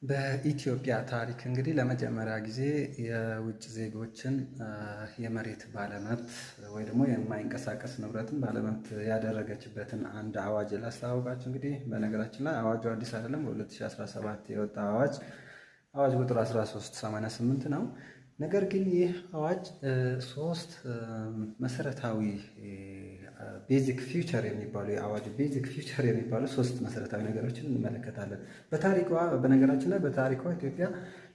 በኢትዮጵያ ታሪክ እንግዲህ ለመጀመሪያ ጊዜ የውጭ ዜጎችን የመሬት ባለመብት ወይ ደግሞ የማይንቀሳቀስ ንብረትን ባለመብት ያደረገችበትን አንድ አዋጅ ላስተዋወቃችሁ። እንግዲህ በነገራችን ላይ አዋጁ አዲስ አይደለም፣ በ2017 የወጣ አዋጅ ቁጥር 1388 ነው። ነገር ግን ይህ አዋጅ ሶስት መሰረታዊ ቤዚክ ፊውቸር የሚባሉ የአዋጅ ቤዚክ ፊውቸር የሚባሉ ሶስት መሰረታዊ ነገሮችን እንመለከታለን። በነገራችን ላይ በታሪኳ ኢትዮጵያ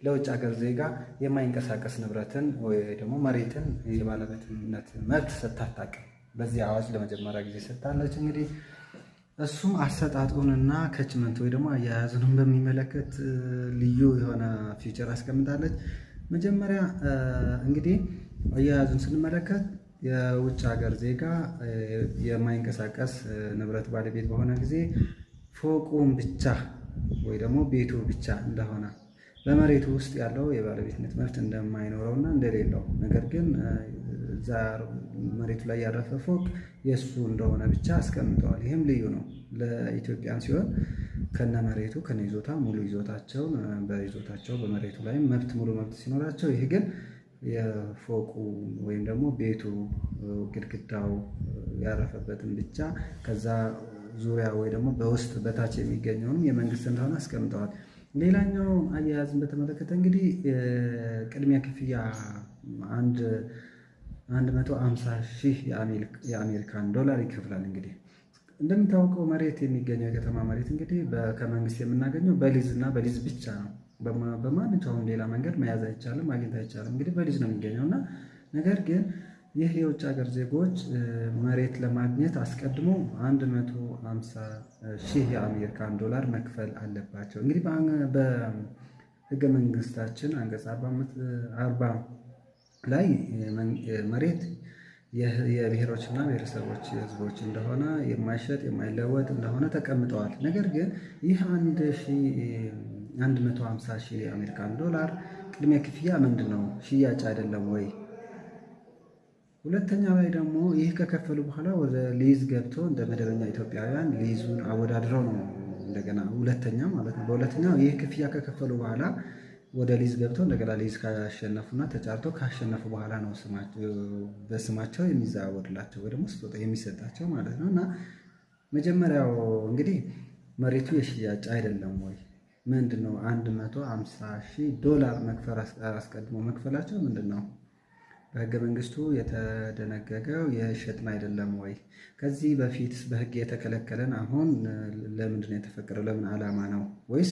ለውጭ ሀገር ዜጋ የማይንቀሳቀስ ንብረትን ወይ ደግሞ መሬትን የባለቤትነት መብት ስታጣቅም በዚህ አዋጅ ለመጀመሪያ ጊዜ ሰጥታለች። እንግዲህ እሱም አሰጣጡንና ከችመንት ወይ ደግሞ አያያዙንም በሚመለከት ልዩ የሆነ ፊውቸር አስቀምጣለች። መጀመሪያ እንግዲህ አያያዙን ስንመለከት የውጭ ሀገር ዜጋ የማይንቀሳቀስ ንብረት ባለቤት በሆነ ጊዜ ፎቁን ብቻ ወይ ደግሞ ቤቱ ብቻ እንደሆነ በመሬቱ ውስጥ ያለው የባለቤትነት መብት እንደማይኖረውና እንደሌለው፣ ነገር ግን እዛ መሬቱ ላይ ያረፈ ፎቅ የእሱ እንደሆነ ብቻ አስቀምጠዋል። ይህም ልዩ ነው ለኢትዮጵያን ሲሆን ከነ መሬቱ ከነ ይዞታ ሙሉ ይዞታቸውን በይዞታቸው በመሬቱ ላይ ሙሉ መብት ሲኖራቸው፣ ይህ ግን የፎቁ ወይም ደግሞ ቤቱ ግድግዳው ያረፈበትን ብቻ ከዛ ዙሪያ ወይ ደግሞ በውስጥ በታች የሚገኘውንም የመንግስት እንደሆነ አስቀምጠዋል። ሌላኛው አያያዝን በተመለከተ እንግዲህ ቅድሚያ ክፍያ 150,000 የአሜሪካን ዶላር ይከፍላል። እንግዲህ እንደምታውቀው መሬት የሚገኘው የከተማ መሬት እንግዲህ ከመንግስት የምናገኘው በሊዝ እና በሊዝ ብቻ ነው። በማንኛውም ሌላ መንገድ መያዝ አይቻልም፣ ማግኘት አይቻልም። እንግዲህ በሊዝ ነው የሚገኘው እና ነገር ግን ይህ የውጭ ሀገር ዜጎች መሬት ለማግኘት አስቀድሞ 150,000 የአሜሪካን ዶላር መክፈል አለባቸው። እንግዲህ በህገ መንግስታችን አንቀጽ 40 ላይ መሬት የብሔሮችና ብሔረሰቦች የህዝቦች እንደሆነ የማይሸጥ የማይለወጥ እንደሆነ ተቀምጠዋል። ነገር ግን ይህ 150,000 የአሜሪካን ዶላር ቅድሚያ ክፍያ ምንድን ነው? ሽያጭ አይደለም ወይ? ሁለተኛ ላይ ደግሞ ይህ ከከፈሉ በኋላ ወደ ሊዝ ገብቶ እንደ መደበኛ ኢትዮጵያውያን ሊዙን አወዳድረው ነው እንደገና ሁለተኛ ማለት ነው። በሁለተኛው ይህ ክፍያ ከከፈሉ በኋላ ወደ ሊዝ ገብተው እንደገና ሊዝ ካሸነፉና ተጫርቶ ካሸነፉ በኋላ ነው በስማቸው የሚዘዋወርላቸው ወይ ደግሞ ስጦታ የሚሰጣቸው ማለት ነው። እና መጀመሪያው እንግዲህ መሬቱ የሽያጭ አይደለም ወይ? ምንድን ነው 150,000 ዶላር መክፈል አስቀድሞ መክፈላቸው ምንድን ነው? በህገ መንግስቱ የተደነገገው የሸጥን አይደለም ወይ? ከዚህ በፊት በህግ የተከለከለን አሁን ለምንድን ነው የተፈቀደው? ለምን ዓላማ ነው? ወይስ